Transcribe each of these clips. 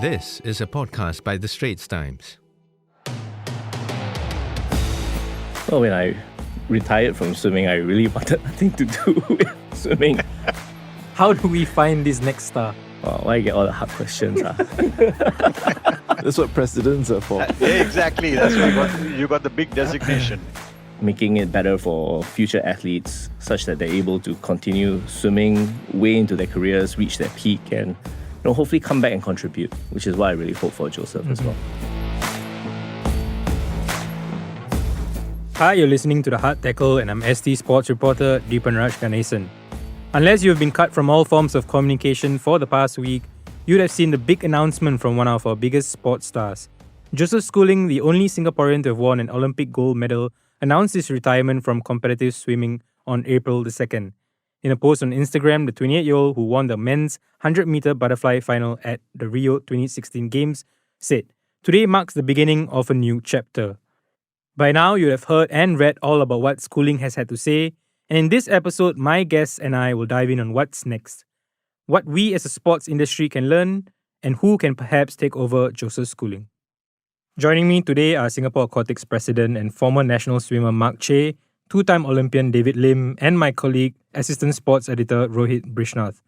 This is a podcast by the Straits Times. Well, when I retired from swimming, I really wanted nothing to do with swimming. How do we find this next star? Oh, why you get all the hard questions? That's what presidents are for. Yeah, exactly. That's why you got the big designation. Making it better for future athletes such that they're able to continue swimming way into their careers, reach their peak, and hopefully come back and contribute, which is what I really hope for Joseph as well. Hi, you're listening to The Hard Tackle, and I'm ST Sports reporter Deepanraj Ganesan. Unless you've been cut from all forms of communication for the past week, you'd have seen the big announcement from one of our biggest sports stars. Joseph Schooling, the only Singaporean to have won an Olympic gold medal, announced his retirement from competitive swimming on April the 2nd. In a post on Instagram, the 28-year-old who won the men's 100-meter butterfly final at the Rio 2016 Games said, "Today marks the beginning of a new chapter." By now, you have heard and read all about what Schooling has had to say, and in this episode, my guests and I will dive in on what's next, what we as a sports industry can learn, and who can perhaps take over Joseph Schooling. Joining me today are Singapore Aquatics President and former national swimmer Mark Chay, two-time Olympian David Lim, and my colleague, Assistant Sports Editor Rohit Brijnath.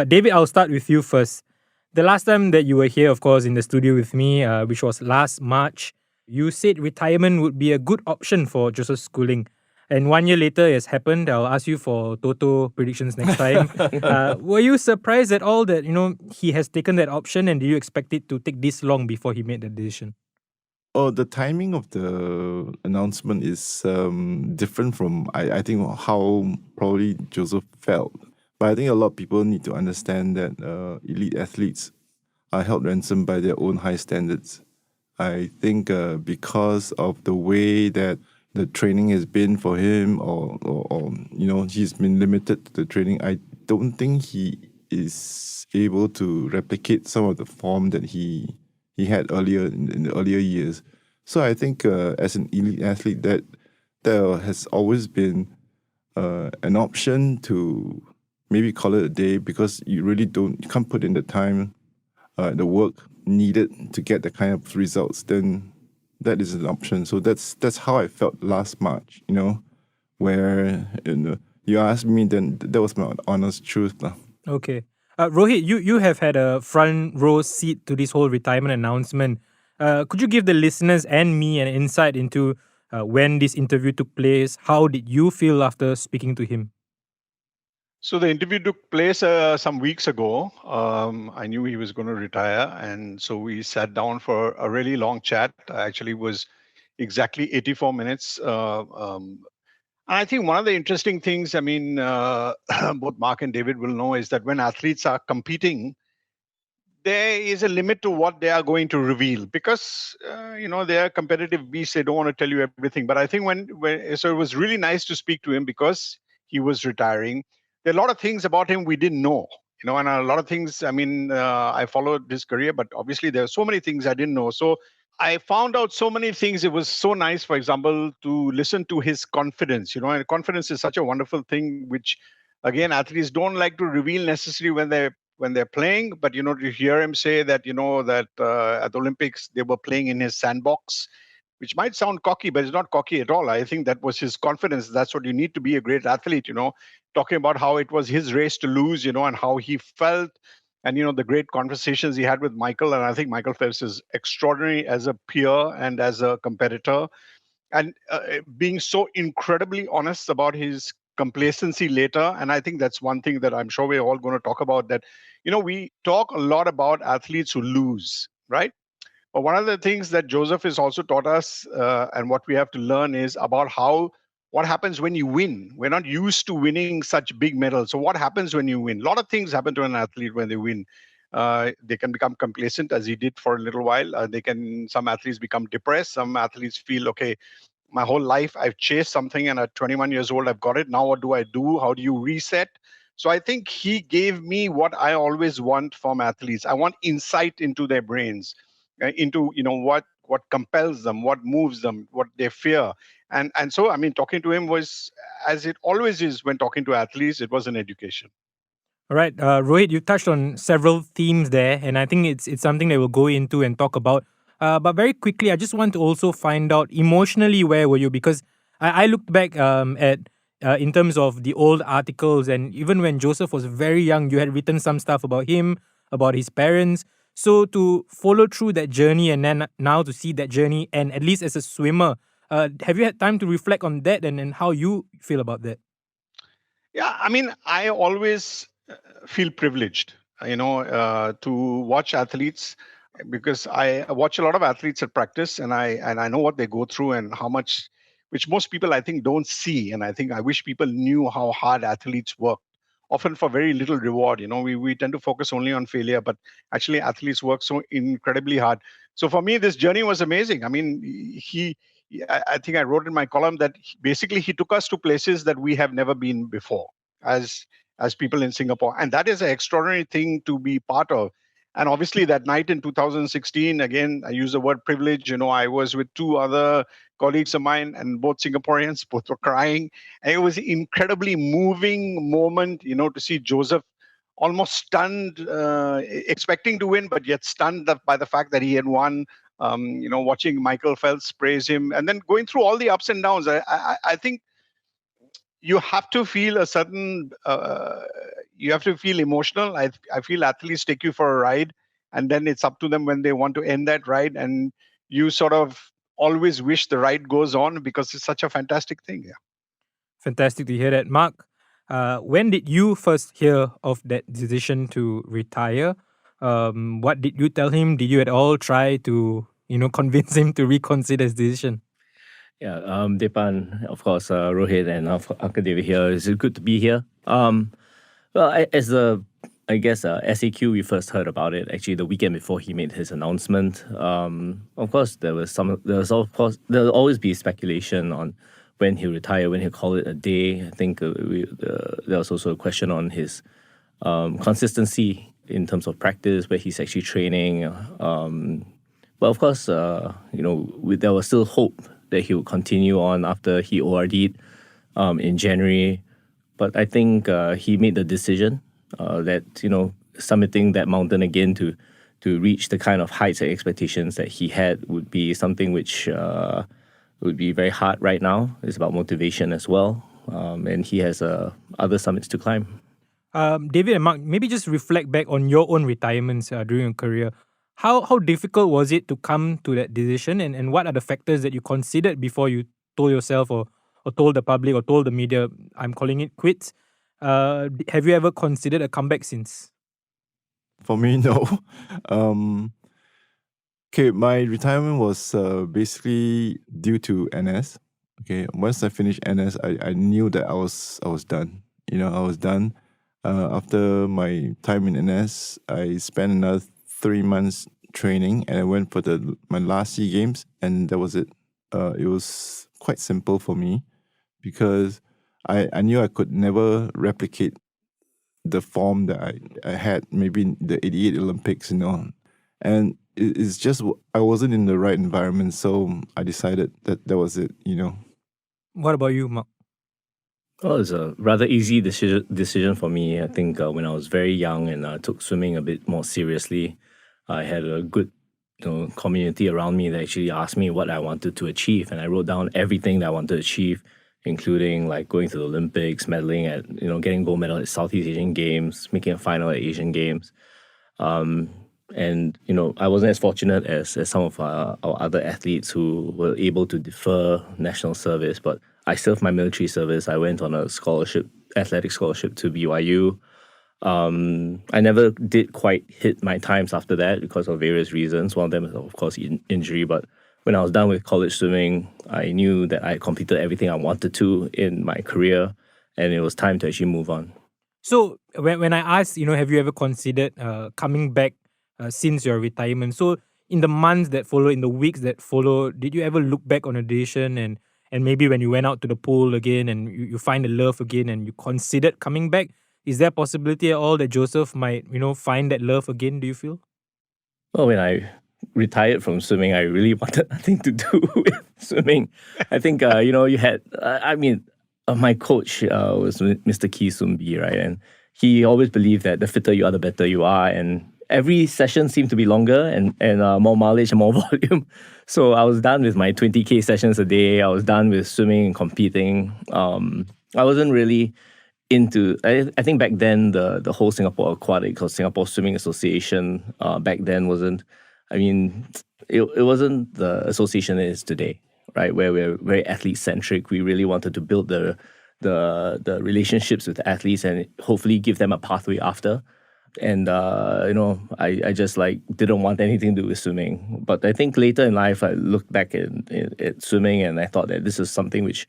David, I'll start with you first. The last time that you were here, of course, in the studio with me, which was last March, you said retirement would be a good option for Joseph Schooling. And 1 year later, it has happened. I'll ask you for Toto predictions next time. Were you surprised at all that, he has taken that option, and do you expect it to take this long before he made the decision? Oh, the timing of the announcement is different from, I think, how probably Joseph felt. But I think a lot of people need to understand that elite athletes are held ransom by their own high standards. I think because of the way that the training has been for him, or he's been limited to the training, I don't think he is able to replicate some of the form that he had earlier in the earlier years. So I think as an elite athlete, that there has always been an option to maybe call it a day, because you can't put in the time, the work needed to get the kind of results. Then that is an option. So that's how I felt last March, where you asked me, then that was my honest truth. Okay. Rohit, you have had a front row seat to this whole retirement announcement. Could you give the listeners and me an insight into when this interview took place? How did you feel after speaking to him? So the interview took place some weeks ago. I knew he was going to retire, and so we sat down for a really long chat. Actually, it was exactly 84 minutes. And I think one of the interesting things, both Mark and David will know, is that when athletes are competing, there is a limit to what they are going to reveal, because they are competitive beasts. They don't want to tell you everything. But I think so it was really nice to speak to him, because he was retiring. There are a lot of things about him we didn't know, and a lot of things. I followed his career, but obviously there are so many things I didn't know. So I found out so many things. It was so nice, for example, to listen to his confidence. And confidence is such a wonderful thing, which again athletes don't like to reveal necessarily when they're playing. But to hear him say that at the Olympics they were playing in his sandbox, which might sound cocky, but it's not cocky at all. I think that was his confidence. That's what you need to be a great athlete, talking about how it was his race to lose, and how he felt, and, the great conversations he had with Michael. And I think Michael Phelps is extraordinary as a peer and as a competitor, and being so incredibly honest about his complacency later. And I think that's one thing that I'm sure we're all going to talk about, that, we talk a lot about athletes who lose, right? But one of the things that Joseph has also taught us, and what we have to learn, is about what happens when you win. We're not used to winning such big medals. So what happens when you win? A lot of things happen to an athlete when they win. They can become complacent, as he did for a little while. Some athletes become depressed. Some athletes feel, okay, my whole life I've chased something, and at 21 years old, I've got it. Now what do I do? How do you reset? So I think he gave me what I always want from athletes. I want insight into their brains, into what compels them, what moves them, what they fear. And so, talking to him was, as it always is when talking to athletes, it was an education. All right, Rohit, you touched on several themes there, and I think it's something that we'll go into and talk about. But very quickly, I just want to also find out emotionally where were you, because I looked back at in terms of the old articles, and even when Joseph was very young, you had written some stuff about him, about his parents. So to follow through that journey, and then now to see that journey, and at least as a swimmer, have you had time to reflect on that and how you feel about that? Yeah, I mean, I always feel privileged, to watch athletes, because I watch a lot of athletes at practice, and I know what they go through and how much, which most people I think don't see, and I think I wish people knew how hard athletes work, often for very little reward. We tend to focus only on failure, but actually athletes work so incredibly hard. So for me, this journey was amazing. I mean, I think I wrote in my column that basically he took us to places that we have never been before as people in Singapore, and that is an extraordinary thing to be part of. And obviously, that night in 2016, again, I use the word privilege. I was with two other colleagues of mine, and both Singaporeans, both were crying, and it was an incredibly moving moment. To see Joseph almost stunned, expecting to win, but yet stunned by the fact that he had won. Watching Michael Phelps praise him, and then going through all the ups and downs. I think you have to feel a certain. You have to feel emotional. I feel athletes take you for a ride, and then it's up to them when they want to end that ride. And you sort of always wish the ride goes on because it's such a fantastic thing. Yeah. Fantastic to hear that, Mark. When did you first hear of that decision to retire? What did you tell him? Did you at all try to, convince him to reconsider his decision? Yeah, Deepan, of course, Rohit and Uncle David here. It's good to be here. I guess SAQ, we first heard about it actually the weekend before he made his announcement. Of course, there'll always be speculation on when he'll retire, when he'll call it a day. I think there was also a question on his consistency in terms of practice, where he's actually training. But of course, there was still hope that he would continue on after he ORD'd in January. But I think he made the decision that, summiting that mountain again to reach the kind of heights and expectations that he had would be something which would be very hard right now. It's about motivation as well. And he has other summits to climb. David and Mark, maybe just reflect back on your own retirements during your career. How difficult was it to come to that decision, and what are the factors that you considered before you told yourself or told the public or told the media, I'm calling it quits? Have you ever considered a comeback since? For me, no. Okay, my retirement was basically due to NS. Okay, once I finished NS, I knew that I was done. I was done. After my time in NS, I spent another 3 months training, and I went for my last SEA Games, and that was it. It was quite simple for me because I knew I could never replicate the form that I had maybe in the 88 Olympics, and it's just I wasn't in the right environment, so I decided that was it. What about you, Mark? Well, it's a rather easy decision for me. I think when I was very young and I took swimming a bit more seriously, I had a good community around me that actually asked me what I wanted to achieve. And I wrote down everything that I wanted to achieve, including like going to the Olympics, medaling at, getting gold medal at Southeast Asian Games, making a final at Asian Games. And, I wasn't as fortunate as some of our other athletes who were able to defer national service, but I served my military service. I went on a athletic scholarship to BYU. I never did quite hit my times after that because of various reasons. One of them is, of course, injury. But when I was done with college swimming, I knew that I completed everything I wanted to in my career, and it was time to actually move on. So when I asked, have you ever considered coming back since your retirement? So in the months that follow, in the weeks that follow, did you ever look back on a decision and maybe when you went out to the pool again and you find the love again and you considered coming back? Is there a possibility at all that Joseph might, find that love again, do you feel? Well, when I retired from swimming, I really wanted nothing to do with swimming. I think, you had, my coach was Mr. Kee Soon Bee, right? And he always believed that the fitter you are, the better you are. And every session seemed to be longer and more mileage and more volume. So I was done with my 20K sessions a day. I was done with swimming and competing. I wasn't really into, I think back then the whole Singapore Aquatics or Singapore Swimming Association back then wasn't, it wasn't the association it is today, right? Where we're very athlete-centric. We really wanted to build the relationships with the athletes and hopefully give them a pathway after. And, I just didn't want anything to do with swimming. But I think later in life, I looked back at swimming and I thought that this is something which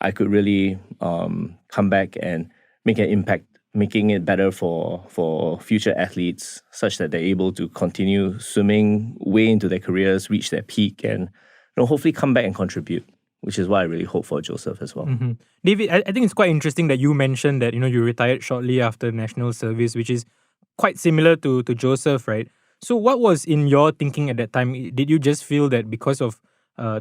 I could really come back and make an impact, making it better for future athletes such that they're able to continue swimming way into their careers, reach their peak and hopefully come back and contribute, which is what I really hope for Joseph as well. Mm-hmm. David, I think it's quite interesting that you mentioned that, you retired shortly after national service, which is quite similar to Joseph, right? So what was in your thinking at that time? Did you just feel that because of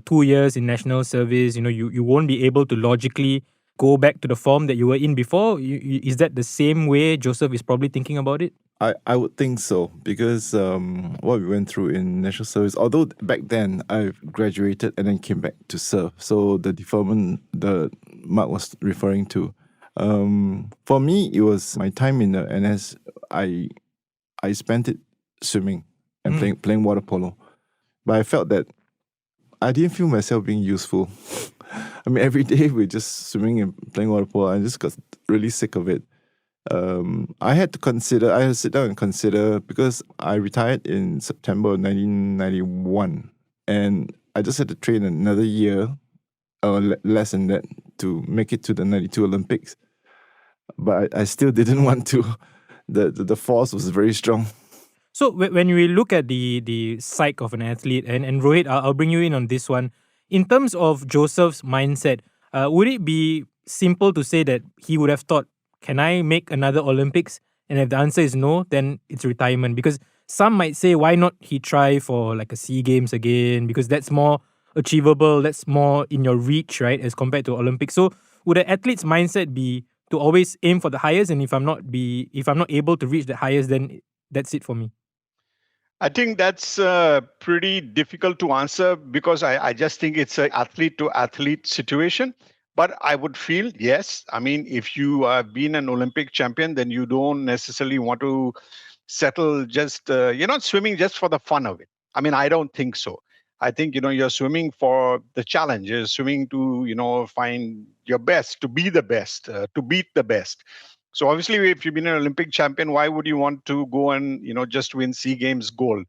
2 years in national service, you won't be able to logically go back to the form that you were in before? Is that the same way Joseph is probably thinking about it? I would think so, because what we went through in national service, although back then I graduated and then came back to serve, so the deferment that Mark was referring to, for me, it was my time in the NS. I spent it swimming and playing water polo. But I felt that I didn't feel myself being useful. Every day we're just swimming and playing water polo. I just got really sick of it. I had to sit down and consider, because I retired in September 1991. And I just had to train another year, or less than that, to make it to the 92 Olympics. But I still didn't want to. The force was very strong. So when we look at the psyche of an athlete, and Rohit, I'll bring you in on this one. In terms of Joseph's mindset, would it be simple to say that he would have thought, can I make another Olympics? And if the answer is no, then it's retirement. Because some might say, why not he try for like a SEA Games again? Because that's more achievable, that's more in your reach, right, as compared to Olympics. So would an athlete's mindset be to always aim for the highest, and if I'm not able to reach the highest, then that's it for me? I think that's pretty difficult to answer, because I just think it's an athlete to athlete situation. But I would feel, yes, if you have been an Olympic champion, then you don't necessarily want to settle just, you're not swimming just for the fun of it. I don't think so. I think, you're swimming for the challenge. You're swimming to, find your best, to be the best, to beat the best. So obviously, if you've been an Olympic champion, why would you want to go and, just win SEA Games gold?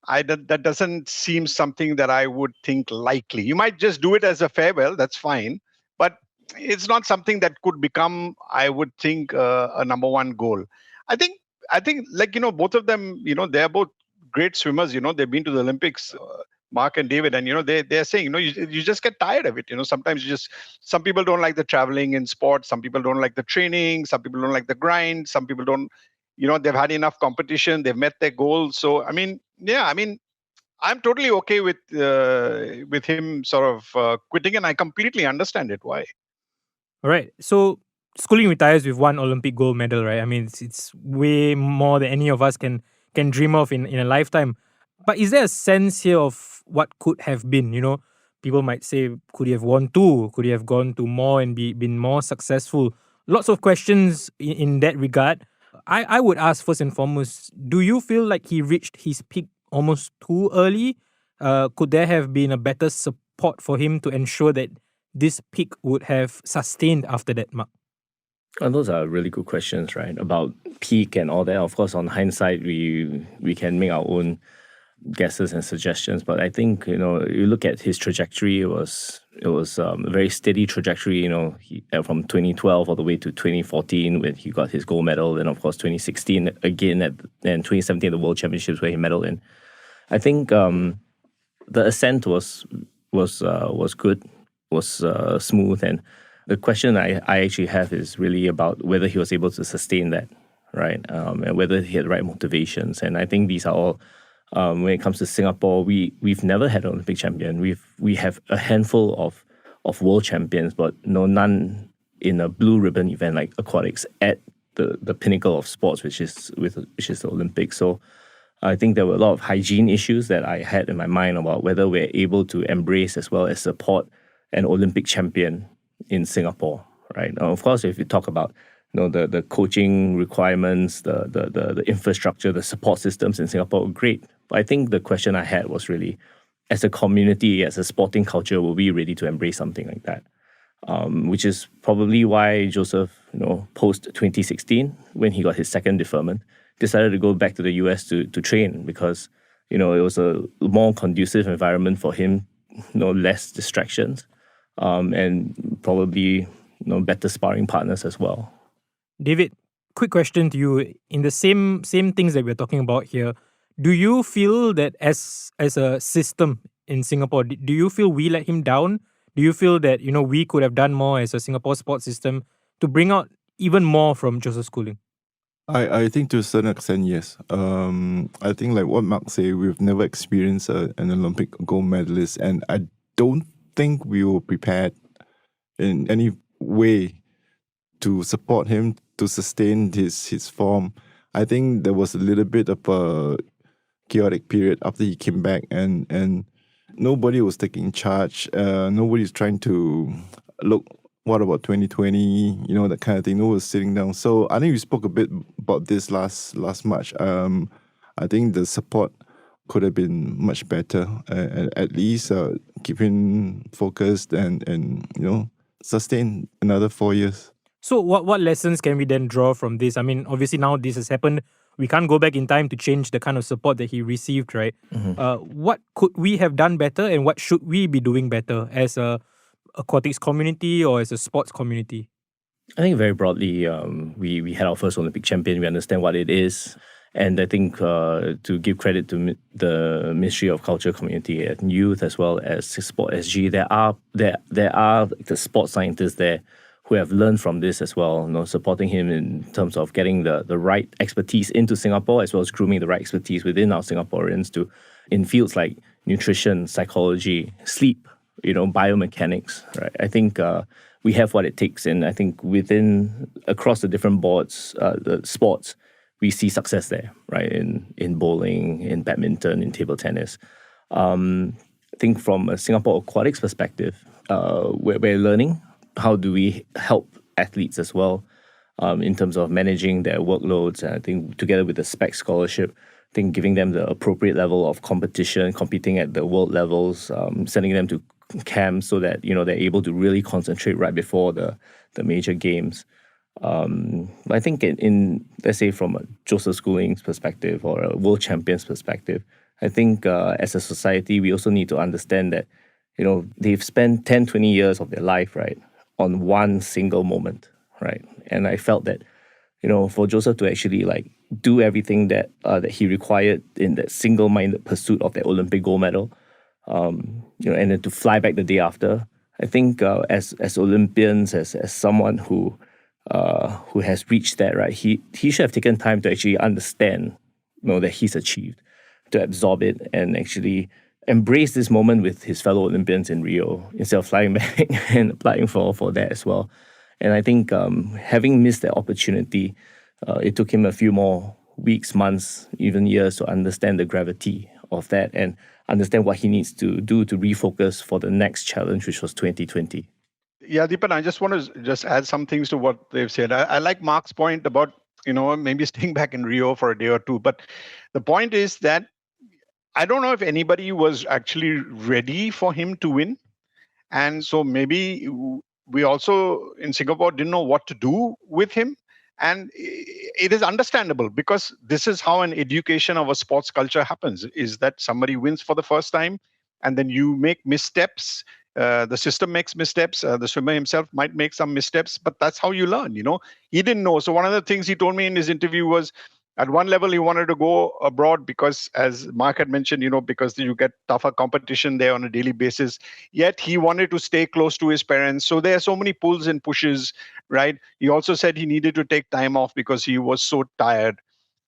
That doesn't seem something that I would think likely. You might just do it as a farewell. That's fine. But it's not something that could become, I would think, a number one goal. I think both of them, they're both great swimmers. They've been to the Olympics, Mark and David, and they're saying, you just get tired of it. Sometimes some people don't like the traveling in sport, some people don't like the training, some people don't like the grind, some people don't, they've had enough competition, they've met their goals. So I'm totally okay with him sort of quitting, and I completely understand it. Why? All right. So schooling retires with one Olympic gold medal, right? It's way more than any of us can dream of in a lifetime. But is there a sense here of what could have been? People might say, could he have won 2? Could he have gone to more and been more successful? Lots of questions in that regard. I would ask first and foremost, do you feel like he reached his peak almost too early? Could there have been a better support for him to ensure that this peak would have sustained after that, Mark? And those are really good questions, right? About peak and all that. Of course, on hindsight, we can make our own guesses and suggestions, but I think you look at his trajectory. It was a very steady trajectory. From 2012 all the way to 2014 when he got his gold medal, and of course 2016 again, and 2017 at the World Championships where he medaled in. I think the ascent was good, was smooth, and the question I actually have is really about whether he was able to sustain that, right? And whether he had the right motivations. And I think these are all. When it comes to Singapore, we've never had an Olympic champion. We have a handful of world champions, but none in a blue ribbon event like aquatics at the pinnacle of sports, which is the Olympics. So I think there were a lot of hygiene issues that I had in my mind about whether we're able to embrace as well as support an Olympic champion in Singapore, right? Now, of course, if you talk about the coaching requirements, the infrastructure, the support systems in Singapore were great. But I think the question I had was really, as a community, as a sporting culture, were we ready to embrace something like that? Which is probably why Joseph, post 2016, when he got his second deferment, decided to go back to the US to train because, it was a more conducive environment for him, less distractions, and probably, better sparring partners as well. David, quick question to you. In the same things that we're talking about here, do you feel that as a system in Singapore, do you feel we let him down? Do you feel that, we could have done more as a Singapore sports system to bring out even more from Joseph Schooling? I think to a certain extent, yes. I think like what Mark said, we've never experienced an Olympic gold medalist, and I don't think we were prepared in any way to support him, to sustain his form. I think there was a little bit of a chaotic period after he came back, and nobody was taking charge. Nobody's trying to look, what about 2020? That kind of thing. No one was sitting down. So I think we spoke a bit about this last March. I think the support could have been much better. At least keep him focused and sustain another 4 years. So what lessons can we then draw from this? I mean, obviously now this has happened. We can't go back in time to change the kind of support that he received, right? Mm-hmm. What could we have done better, and what should we be doing better as a aquatics community or as a sports community? I think very broadly, we had our first Olympic champion. We understand what it is. And I think to give credit to the Ministry of Culture, Community and Youth, as well as Sport SG, there are the sports scientists there who have learned from this as well, supporting him in terms of getting the right expertise into Singapore, as well as grooming the right expertise within our Singaporeans in fields like nutrition, psychology, sleep, biomechanics, right? I think we have what it takes, and I think across the different boards, the sports, we see success there, right? In bowling, in badminton, in table tennis. I think from a Singapore aquatics perspective, we're learning how do we help athletes as well in terms of managing their workloads. And I think together with the SPEC scholarship, I think giving them the appropriate level of competition, competing at the world levels, sending them to camps so that they're able to really concentrate right before the major games. I think in let's say from a Joseph Schooling's perspective or a world champion's perspective, I think as a society we also need to understand that they've spent 10, 20 years of their life, right, on one single moment, right? And I felt that for Joseph to actually do everything that he required in that single-minded pursuit of that Olympic gold medal, and then to fly back the day after, I think as Olympians, as someone who has reached that, right, he should have taken time to actually understand that he's achieved, to absorb it and actually embrace this moment with his fellow Olympians in Rio instead of flying back and applying for that as well. And I think having missed that opportunity, it took him a few more weeks, months, even years to understand the gravity of that and understand what he needs to do to refocus for the next challenge, which was 2020. Yeah, Deepan, I just want to just add some things to what they've said. I like Mark's point about, maybe staying back in Rio for a day or two. But the point is that I don't know if anybody was actually ready for him to win. And so maybe we also in Singapore didn't know what to do with him. And it is understandable because this is how an education of a sports culture happens, is that somebody wins for the first time and then you make missteps. The system makes missteps. The swimmer himself might make some missteps, but that's how you learn, He didn't know. So one of the things he told me in his interview was at one level he wanted to go abroad because, as Mark had mentioned, because you get tougher competition there on a daily basis. Yet he wanted to stay close to his parents. So there are so many pulls and pushes, right? He also said he needed to take time off because he was so tired.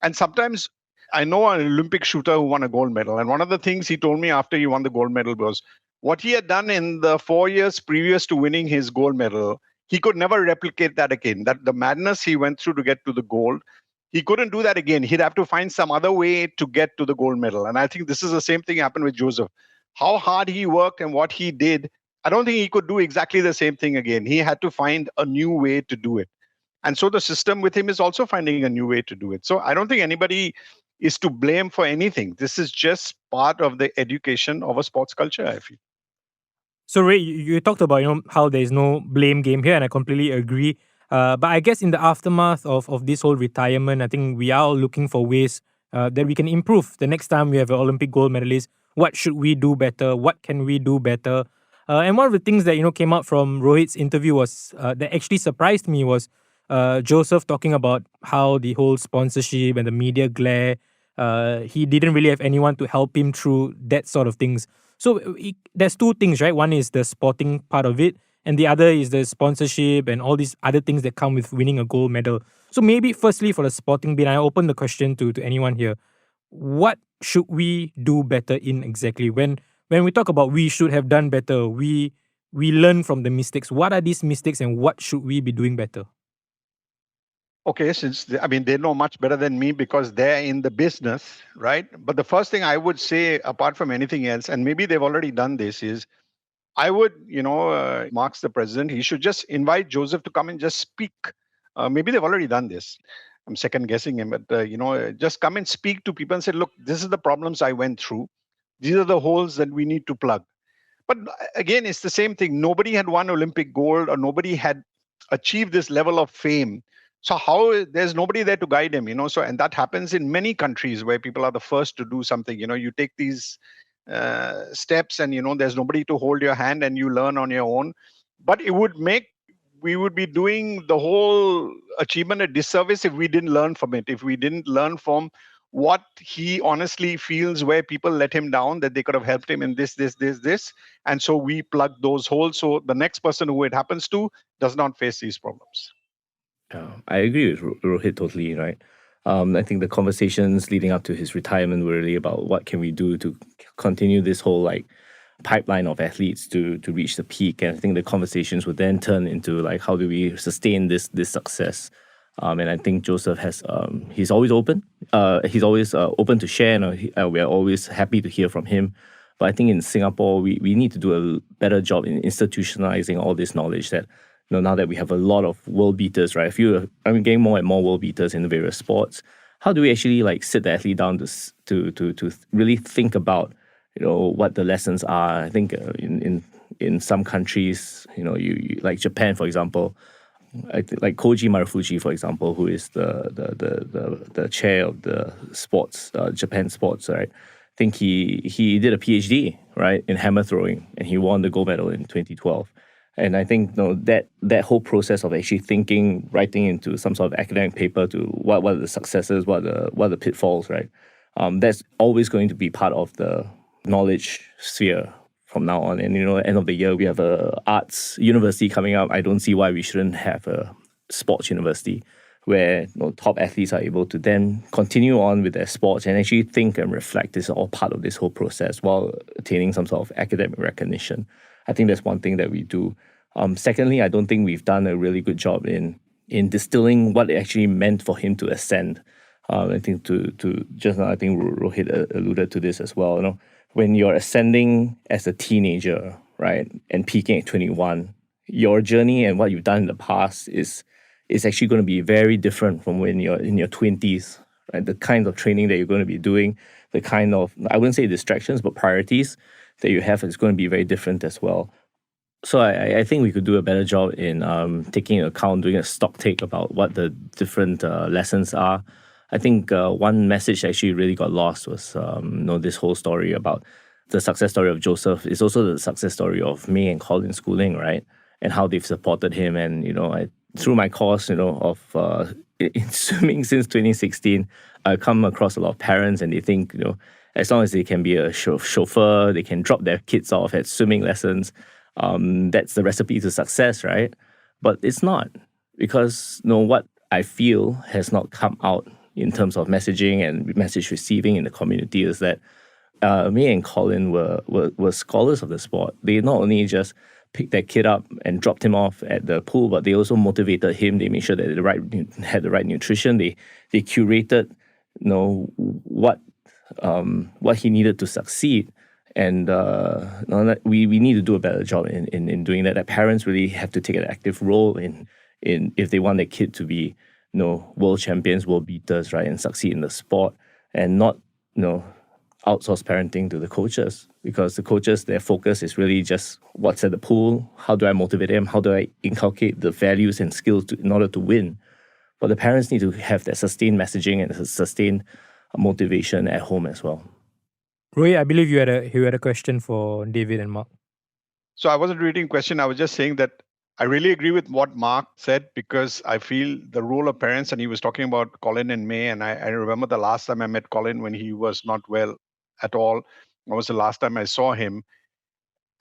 And sometimes I know an Olympic shooter who won a gold medal. And one of the things he told me after he won the gold medal was what he had done in the 4 years previous to winning his gold medal. he could never replicate that again. That the madness he went through to get to the gold, he couldn't do that again. He'd have to find some other way to get to the gold medal. And I think this is the same thing happened with Joseph. How hard he worked and what he did, I don't think he could do exactly the same thing again. He had to find a new way to do it. And so the system with him is also finding a new way to do it. So I don't think anybody is to blame for anything. This is just part of the education of a sports culture, I feel. So Ray, you talked about how there is no blame game here, and I completely agree. But I guess in the aftermath of this whole retirement, I think we are all looking for ways that we can improve. The next time we have an Olympic gold medalist, what should we do better? What can we do better? And one of the things that came out from Rohit's interview was that actually surprised me was Joseph talking about how the whole sponsorship and the media glare, he didn't really have anyone to help him through that sort of things. So there's two things, right? One is the sporting part of it, and the other is the sponsorship and all these other things that come with winning a gold medal. So maybe firstly for the sporting bit, I open the question to anyone here. What should we do better in exactly? When we talk about we should have done better, we learn from the mistakes. What are these mistakes and what should we be doing better? Okay, they know much better than me because they're in the business, right? But the first thing I would say, apart from anything else, and maybe they've already done this, is I would, Mark's the president, he should just invite Joseph to come and just speak. Maybe they've already done this. I'm second guessing him, but, just come and speak to people and say, look, this is the problems I went through. These are the holes that we need to plug. But again, it's the same thing. Nobody had won Olympic gold or nobody had achieved this level of fame. So there's nobody there to guide him, and that happens in many countries where people are the first to do something. You take these steps and, there's nobody to hold your hand and you learn on your own. But we would be doing the whole achievement a disservice if we didn't learn from it, if we didn't learn from what he honestly feels where people let him down, that they could have helped him in this. And so we plug those holes so the next person who it happens to does not face these problems. I agree with Rohit totally, right? I think the conversations leading up to his retirement were really about what can we do to continue this whole pipeline of athletes to reach the peak. And I think the conversations would then turn into how do we sustain this success. And I think Joseph he's always open. He's always open to share, and we're always happy to hear from him. But I think in Singapore, we need to do a better job in institutionalizing all this knowledge that now that we have a lot of world beaters, right? Getting more and more world beaters in the various sports. How do we actually sit the athlete down to really think about what the lessons are? I think in some countries, you like Japan, for example, like Koji Marufuji, for example, who is the chair of the sports, Japan sports, right? I think he did a PhD, right, in hammer throwing, and he won the gold medal in 2012. And I think that whole process of actually writing into some sort of academic paper to what are the successes, what are the pitfalls, right? That's always going to be part of the knowledge sphere from now on. And end of the year we have a arts university coming up. I don't see why we shouldn't have a sports university where top athletes are able to then continue on with their sports and actually think and reflect. This is all part of this whole process while attaining some sort of academic recognition. I think that's one thing that we do. Secondly, I don't think we've done a really good job in distilling what it actually meant for him to ascend. I think to just now, I think Rohit alluded to this as well. When you're ascending as a teenager, right, and peaking at 21, your journey and what you've done in the past is actually going to be very different from when you're in your 20s. Right? The kind of training that you're going to be doing, the kind of, I wouldn't say distractions, but priorities that you have is going to be very different as well. So I think we could do a better job in taking into account, doing a stock take about what the different lessons are. I think one message actually really got lost was this whole story about the success story of Joseph is also the success story of May and Colin Schooling, right? And how they've supported him. And, through my course, of in swimming since 2016, I come across a lot of parents and they think, as long as they can be a chauffeur, they can drop their kids off at swimming lessons, that's the recipe to success, right? But it's not, because what I feel has not come out in terms of messaging and message receiving in the community is that May and Colin were scholars of the sport. They not only just picked that kid up and dropped him off at the pool, but they also motivated him. They made sure that had the right nutrition. They curated, what he needed to succeed. And we need to do a better job in doing that. That parents really have to take an active role in if they want their kid to be world champions, world beaters, right, and succeed in the sport, and not outsource parenting to the coaches, because the coaches, their focus is really just what's at the pool. How do I motivate them? How do I inculcate the values and skills in order to win? But the parents need to have that sustained messaging and sustained motivation at home as well. Rohit, I believe you had a question for David and Mark. So I wasn't reading a question. I was just saying that I really agree with what Mark said, because I feel the role of parents, and he was talking about Colin and May, and I remember the last time I met Colin when he was not well at all. That was the last time I saw him.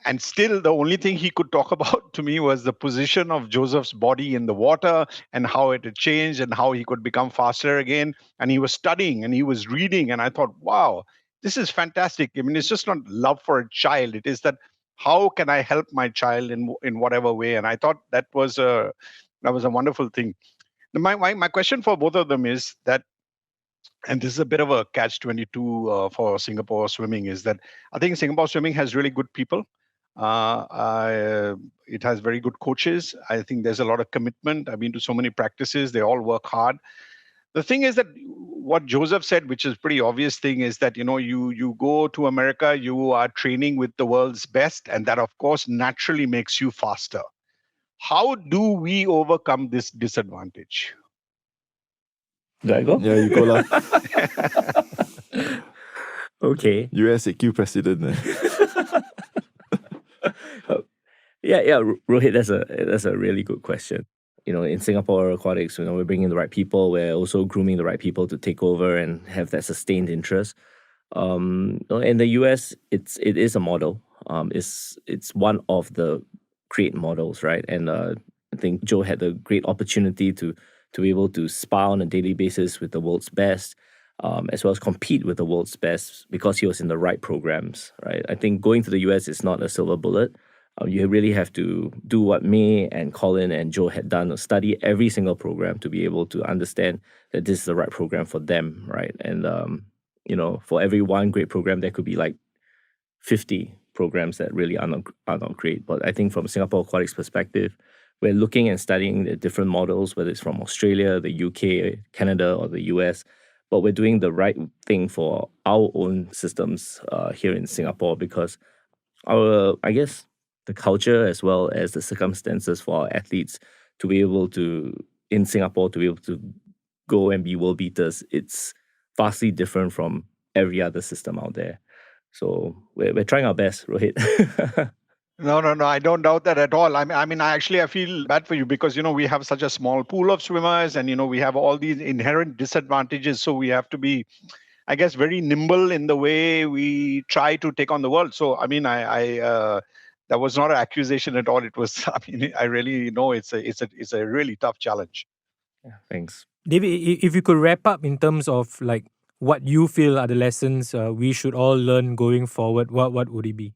And still, the only thing he could talk about to me was the position of Joseph's body in the water and how it had changed and how he could become faster again. And he was studying and he was reading. And I thought, wow, this is fantastic. I mean, it's just not love for a child. It is that how can I help my child in whatever way? And I thought that was a wonderful thing. My question for both of them is that, and this is a bit of a catch-22 for Singapore swimming, is that I think Singapore swimming has really good people. It has very good coaches. I think there's a lot of commitment. I've been to so many practices. They all work hard. The thing is that what Joseph said, which is pretty obvious thing, is that, you go to America, you are training with the world's best, and that, of course, naturally makes you faster. How do we overcome this disadvantage? Do I go? Yeah, you go lah. Okay. USAQ president. Yeah, Rohit, that's a really good question. In Singapore Aquatics, we're bringing the right people. We're also grooming the right people to take over and have that sustained interest. In the US, it is a model. It's one of the great models, right? And I think Joe had the great opportunity to be able to spar on a daily basis with the world's best, as well as compete with the world's best, because he was in the right programs, right? I think going to the US is not a silver bullet. You really have to do what May and Colin and Joe had done, study every single program to be able to understand that this is the right program for them, right? And, for every one great program, there could be like 50 programs that really are not great. But I think from Singapore Aquatics perspective, we're looking and studying the different models, whether it's from Australia, the UK, Canada, or the US. But we're doing the right thing for our own systems here in Singapore, because the culture as well as the circumstances for our athletes to be able to, in Singapore, to be able to go and be world beaters, it's vastly different from every other system out there. So we're trying our best, Rohit. No, I don't doubt that at all. I feel bad for you, because, we have such a small pool of swimmers, and, we have all these inherent disadvantages. So we have to be, I guess, very nimble in the way we try to take on the world. So, that was not an accusation at all. It was, I really know it's a really tough challenge. Yeah, thanks. David, if you could wrap up in terms of like what you feel are the lessons we should all learn going forward, what would it be?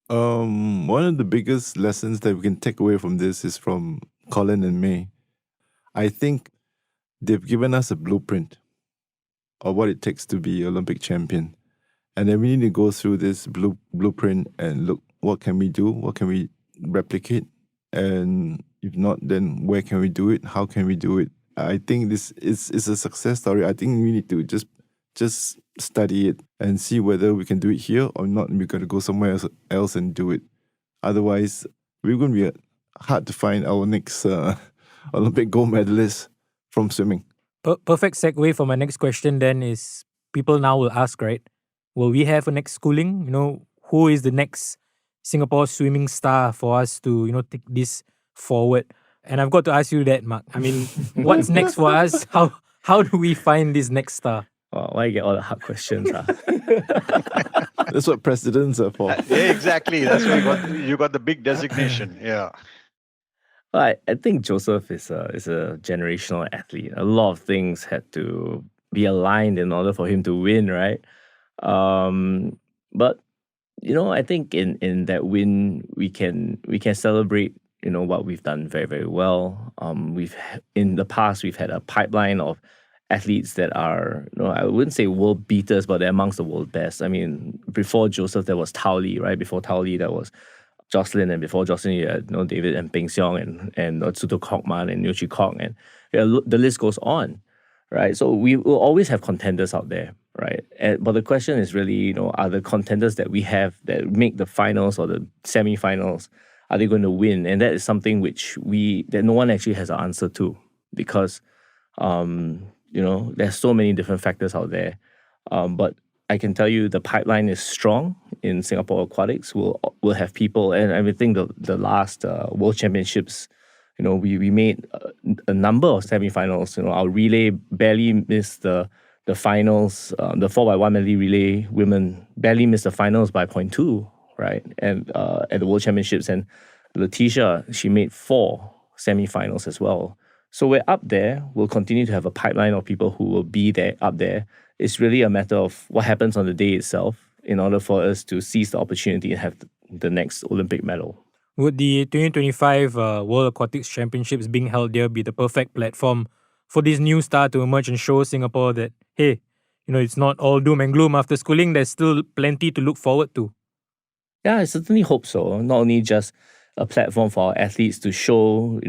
One of the biggest lessons that we can take away from this is from Colin and May. I think they've given us a blueprint of what it takes to be Olympic champion. And then we need to go through this blueprint and look, what can we do? What can we replicate? And if not, then where can we do it? How can we do it? I think this is a success story. I think we need to just study it and see whether we can do it here or not. We've got to go somewhere else and do it. Otherwise, we're going to be hard to find our next Olympic gold medalist from swimming. Perfect segue for my next question then is, people now will ask, right? Will we have a next schooling? Who is the next Singapore swimming star for us to, take this forward? And I've got to ask you that, Mark. What's next for us? How do we find this next star? Oh, why you get all the hard questions? That's what presidents are for. Yeah, exactly. That's why you got the big designation. Yeah. Well, I think Joseph is a generational athlete. A lot of things had to be aligned in order for him to win, right? But I think in that win we can celebrate what we've done very, very well. In the past we've had a pipeline of athletes that are, I wouldn't say world beaters, but they're amongst the world best. I mean, before Joseph there was Tao Li, right? Before Tao Li there was Jocelyn, and before Jocelyn you had David and Peng Xiong and Tsuto Kokman and Neo Chi Kok, and the list goes on, right? So we will always have contenders out there, right? But the question is really, are the contenders that we have that make the finals or the semi-finals, are they going to win? And that is something that no one actually has an answer to, because there's so many different factors out there. But I can tell you the pipeline is strong in Singapore Aquatics. We'll have people, and I think the last World Championships, we made a number of semi-finals. Our relay barely missed the finals. The 4x1 medley relay women barely missed the finals by 0.2, right? And at the World Championships, and Letitia, she made 4 semi-finals as well. So we're up there. We'll continue to have a pipeline of people who will be there up there. It's really a matter of what happens on the day itself in order for us to seize the opportunity and have the next Olympic medal. Would the 2025 World Aquatics Championships being held there be the perfect platform for this new star to emerge and show Singapore that, hey, it's not all doom and gloom after schooling. There's still plenty to look forward to? Yeah, I certainly hope so. Not only just a platform for our athletes to show,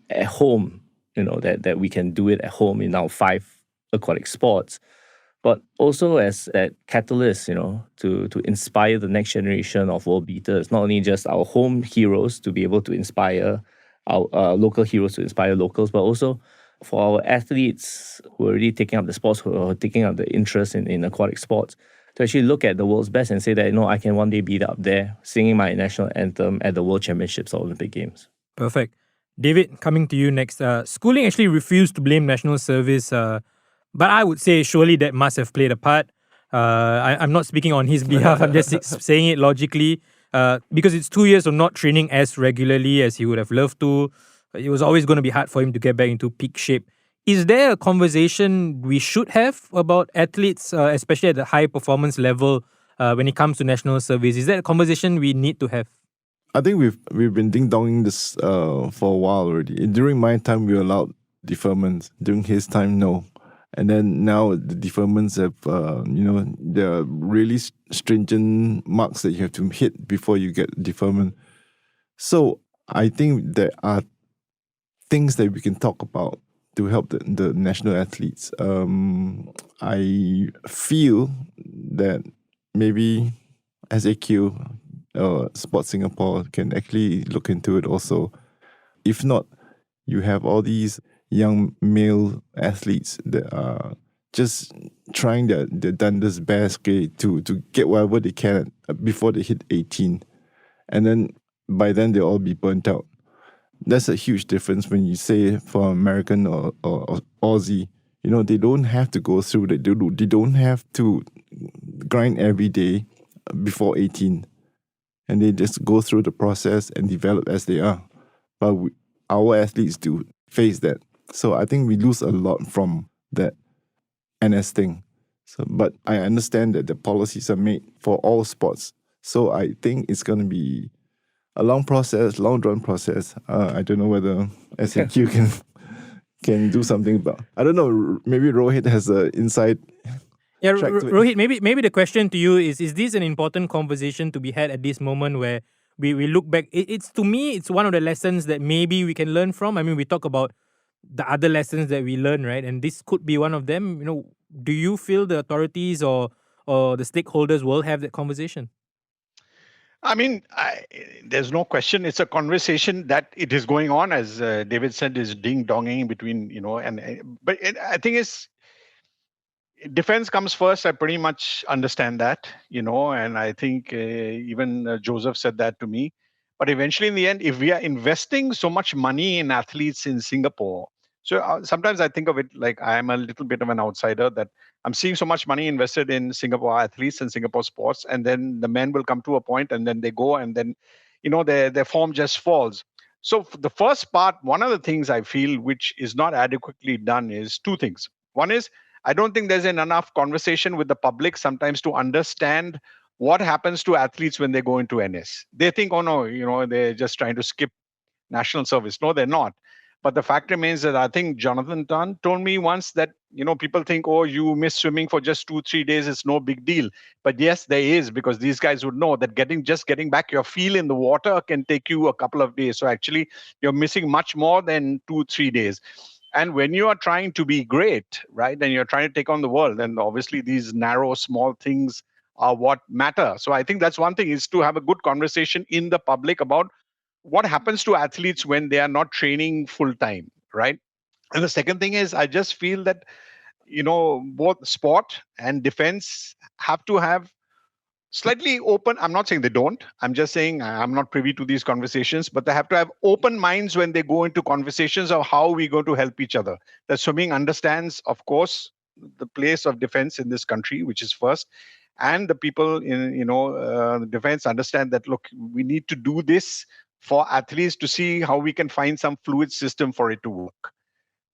at home, that we can do it at home in our 5 aquatic sports, but also as a catalyst, to inspire the next generation of world beaters. Not only just our home heroes to be able to inspire our local heroes to inspire locals, but also for our athletes who are already taking up the sports, who are taking up the interest in aquatic sports, to actually look at the world's best and say that, I can one day be up there singing my national anthem at the World Championships or Olympic Games. Perfect. David, coming to you next. Schooling actually refused to blame national service, but I would say surely that must have played a part. I'm not speaking on his behalf. I'm just saying it logically, because it's 2 years of not training as regularly as he would have loved to. It was always going to be hard for him to get back into peak shape. Is there a conversation we should have about athletes, especially at the high performance level, when it comes to national service? Is that a conversation we need to have? I think we've been ding-donging this for a while already. During my time, we allowed deferments. During his time, no. And then now the deferments have, there are really stringent marks that you have to hit before you get deferment. So I think there are things that we can talk about to help the national athletes. I feel that maybe SAQ, Sports Singapore can actually look into it also. If not, you have all these young male athletes that are just trying their darndest best to get whatever they can before they hit 18. And then by then they'll all be burnt out. That's a huge difference when you say for American or Aussie, they don't have to go through that. They don't have to grind every day before 18. And they just go through the process and develop as they are. But our athletes do face that. So I think we lose a lot from that NS thing. But I understand that the policies are made for all sports. So I think it's going to be a long drawn process. I don't know whether SAQ can do something about. I don't know. Maybe Rohit has an inside. Yeah, Rohit, maybe the question to you is this an important conversation to be had at this moment where we look back? It's to me, it's one of the lessons that maybe we can learn from. I mean, we talk about the other lessons that we learn, right? And this could be one of them. Do you feel the authorities or the stakeholders will have that conversation? I mean, there's no question. It's a conversation that it is going on, as David said, is ding-donging between, but I think defense comes first. I pretty much understand that, and I think even Joseph said that to me. But eventually, in the end, if we are investing so much money in athletes in Singapore, so sometimes I think of it like I'm a little bit of an outsider, that I'm seeing so much money invested in Singapore athletes and Singapore sports, and then the men will come to a point and then they go, and then, their form just falls. So the first part, one of the things I feel which is not adequately done is 2 things. One is, I don't think there's enough conversation with the public sometimes to understand what happens to athletes when they go into NS? They think, oh no, they're just trying to skip national service. No, they're not. But the fact remains that I think Jonathan Tan told me once that, people think, oh, you miss swimming for just 2-3 days, it's no big deal. But yes, there is, because these guys would know that getting back your feel in the water can take you a couple of days. So actually, you're missing much more than 2-3 days. And when you are trying to be great, right, and you're trying to take on the world, then obviously these narrow, small things are what matter. So I think that's one thing, is to have a good conversation in the public about what happens to athletes when they are not training full time, right? And the second thing is, I just feel that, both sport and defense have to have slightly open. I'm not saying they don't. I'm just saying I'm not privy to these conversations, but they have to have open minds when they go into conversations of how we're going to help each other. That swimming understands, of course, the place of defense in this country, which is first. And the people in, the defense understand that, look, we need to do this for athletes to see how we can find some fluid system for it to work.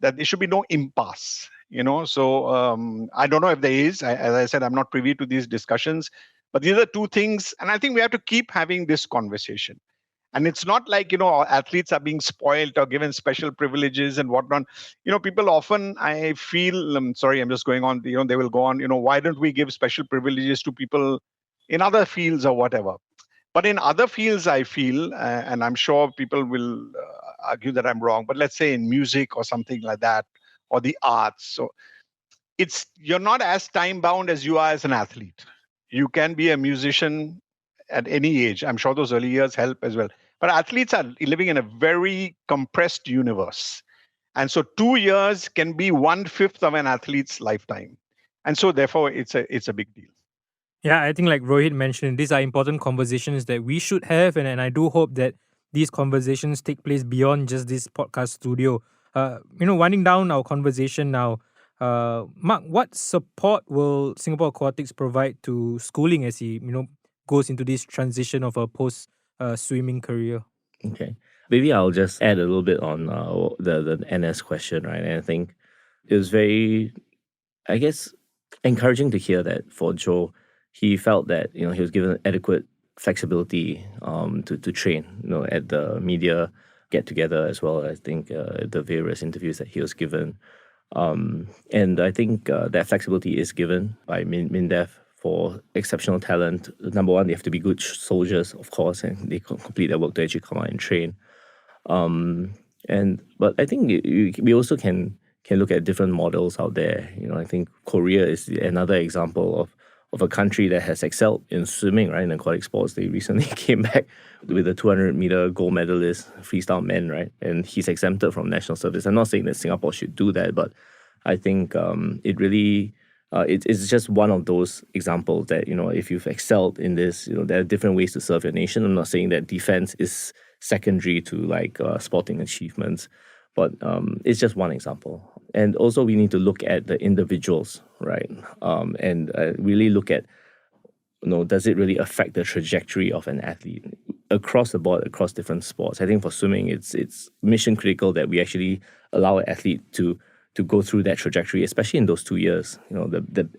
That there should be no impasse, So I don't know if there is. As I said, I'm not privy to these discussions. But these are two things, and I think we have to keep having this conversation. And it's not like, athletes are being spoiled or given special privileges and whatnot. People often, I feel, sorry, I'm just going on, they will go on, why don't we give special privileges to people in other fields or whatever? But in other fields, I feel, and I'm sure people will argue that I'm wrong, but let's say in music or something like that, or the arts. So you're not as time bound as you are as an athlete. You can be a musician at any age. I'm sure those early years help as well. But athletes are living in a very compressed universe. And so 2 years can be 1/5 of an athlete's lifetime. And so therefore, it's a big deal. Yeah, I think like Rohit mentioned, these are important conversations that we should have, and I do hope that these conversations take place beyond just this podcast studio. Winding down our conversation now, Mark, what support will Singapore Aquatics provide to schooling as he goes into this transition of a post swimming career? Okay. Maybe I'll just add a little bit on the NS question, right? And I think it was very, I guess, encouraging to hear that for Joe, he felt that he was given adequate flexibility to train at the media get together, as well as I think the various interviews that he was given, and I think that flexibility is given by MINDEF for exceptional talent. Number one, they have to be good soldiers, of course, and they complete their work to actually come out and train. But I think we also can look at different models out there. I think Korea is another example of a country that has excelled in swimming, right, in aquatic sports. They recently came back with a 200-meter gold medalist, freestyle men, right, and he's exempted from national service. I'm not saying that Singapore should do that, but I think it really it's just one of those examples that if you've excelled in this, there are different ways to serve your nation. I'm not saying that defense is secondary to sporting achievements, but it's just one example. And also we need to look at the individuals, right? And really look at, does it really affect the trajectory of an athlete across the board, across different sports? I think for swimming, it's mission critical that we actually allow an athlete to go through that trajectory, especially in those 2 years,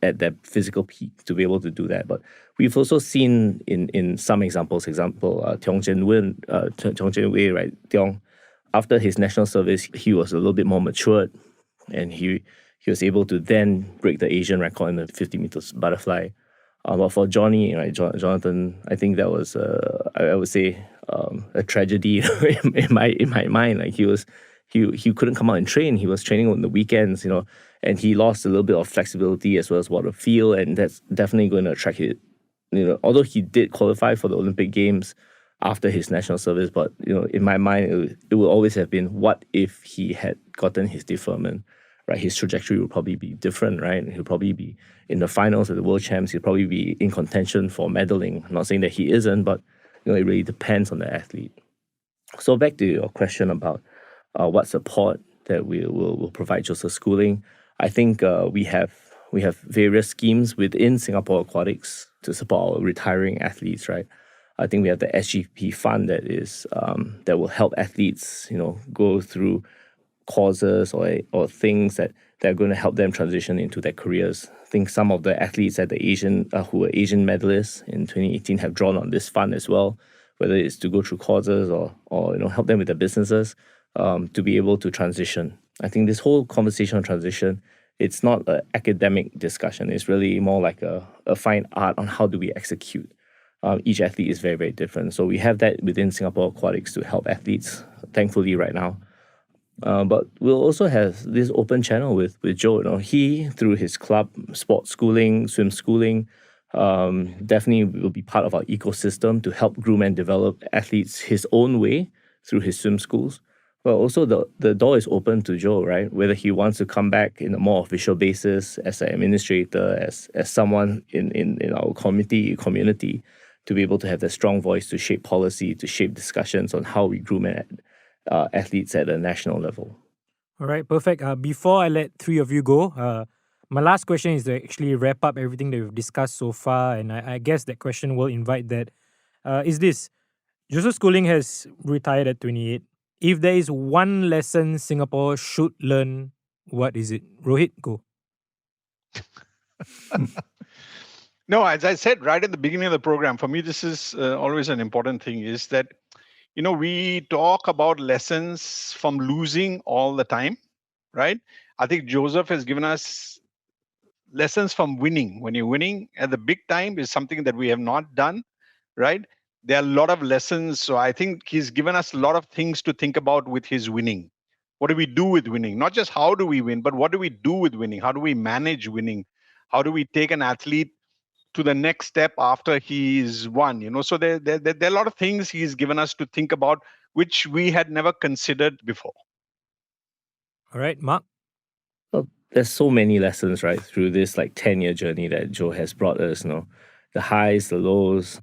at that physical peak, to be able to do that. But we've also seen in some examples, Tiong Chen Wei, right? Tiong, after his national service, he was a little bit more matured, and he was able to then break the Asian record in the 50 meters butterfly. But for Johnny, right, Jonathan, I think that was I would say a tragedy in my mind. Like he couldn't come out and train. He was training on the weekends, and he lost a little bit of flexibility as well as water feel, and that's definitely going to attract it. Although he did qualify for the Olympic Games after his national service, but in my mind, it will always have been, what if he had gotten his deferment, right? His trajectory would probably be different, right? He'll probably be in the finals of the World Champs. He'll probably be in contention for medaling. I'm not saying that he isn't, but it really depends on the athlete. So back to your question about what support that we will provide Joseph Schooling. I think we have various schemes within Singapore Aquatics to support our retiring athletes, right? I think we have the SGP fund that will help athletes, go through causes or things that are going to help them transition into their careers. I think some of the athletes at the who were Asian medalists in 2018 have drawn on this fund as well, whether it's to go through causes or help them with their businesses to be able to transition. I think this whole conversation on transition, it's not an academic discussion. It's really more like a fine art on how do we execute. Each athlete is very, very different. So we have that within Singapore Aquatics to help athletes, thankfully, right now. But we'll also have this open channel with Joe. He, through his club, sports schooling, swim schooling, definitely will be part of our ecosystem to help groom and develop athletes his own way through his swim schools. But also the door is open to Joe, right? Whether he wants to come back in a more official basis as an administrator, as someone in our community, to be able to have that strong voice to shape policy, to shape discussions on how we groom athletes at a national level. All right, perfect. Before I let three of you go, my last question is to actually wrap up everything that we've discussed so far, and I guess that question will invite that. Is this, Joseph Schooling has retired at 28. If there is one lesson Singapore should learn, what is it? Rohit, go. No, as I said right at the beginning of the program, for me, this is always an important thing, is that, we talk about lessons from losing all the time, right? I think Joseph has given us lessons from winning. When you're winning at the big time is something that we have not done, right? There are a lot of lessons. So I think he's given us a lot of things to think about with his winning. What do we do with winning? Not just how do we win, but what do we do with winning? How do we manage winning? How do we take an athlete to the next step after he's won? So there are a lot of things he's given us to think about, which we had never considered before. All right, Mark. Well, there's so many lessons, right, through this 10-year journey that Joe has brought us, the highs, the lows.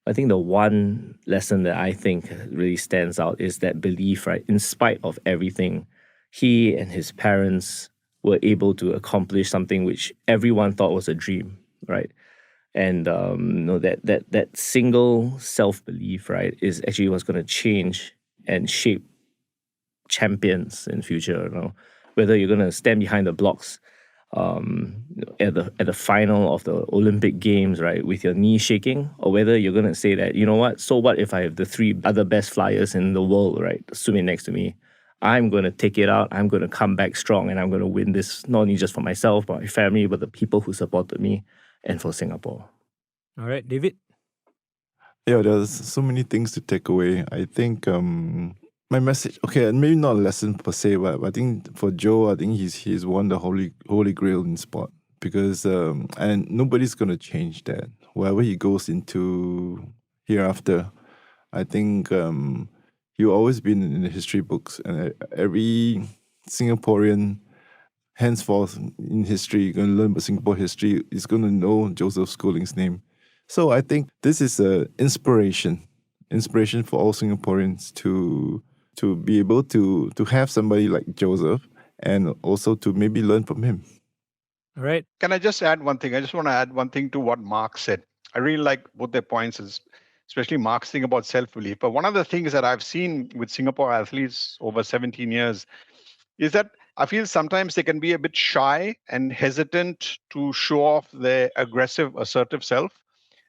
I think the one lesson that I think really stands out is that belief, right? In spite of everything, he and his parents were able to accomplish something which everyone thought was a dream, right? And that single self-belief, right, is actually what's going to change and shape champions in future. Whether you're going to stand behind the blocks at the final of the Olympic Games, right, with your knee shaking, or whether you're going to say that, so what if I have the three other best flyers in the world, right, swimming next to me? I'm going to take it out. I'm going to come back strong, and I'm going to win this, not only just for myself, but my family, but the people who supported me, and for Singapore. All right, David? Yeah, there's so many things to take away. I think my message, okay, and maybe not a lesson per se, but I think for Joe, I think he's won the holy grail in sport, because and nobody's going to change that. Wherever he goes into hereafter, I think he'll always be in the history books, and every Singaporean henceforth in history, going to learn about Singapore history, is going to know Joseph Schooling's name. So I think this is an inspiration for all Singaporeans to be able to have somebody like Joseph, and also to maybe learn from him. All right. Can I just add one thing? I just want to add one thing to what Mark said. I really like both their points, especially Mark's thing about self-belief. But one of the things that I've seen with Singapore athletes over 17 years is that I feel sometimes they can be a bit shy and hesitant to show off their aggressive, assertive self.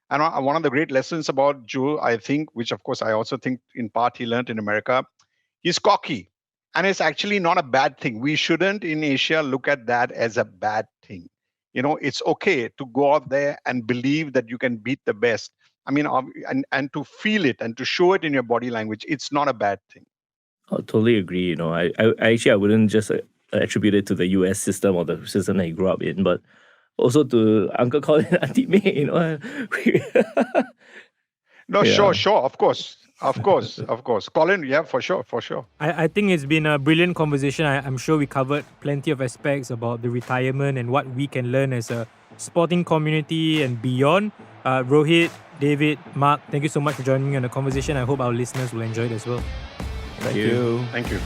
And one of the great lessons about Joe, I think, which of course I also think in part he learned in America, he's cocky. And it's actually not a bad thing. We shouldn't in Asia look at that as a bad thing. It's okay to go out there and believe that you can beat the best. I mean, and to feel it and to show it in your body language. It's not a bad thing. I totally agree. I wouldn't just attribute it to the US system or the system that he grew up in, but also to Uncle Colin and Auntie May, No, yeah. Sure, of course. Colin, yeah, for sure. I think it's been a brilliant conversation. I'm sure we covered plenty of aspects about the retirement and what we can learn as a sporting community and beyond. Rohit, David, Mark, thank you so much for joining me on the conversation. I hope our listeners will enjoy it as well. Thank you. Thank you.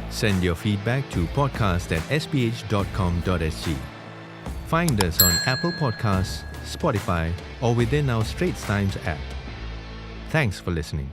Send your feedback to podcast@sph.com.sg. Find us on Apple Podcasts, Spotify, or within our Straits Times app. Thanks for listening.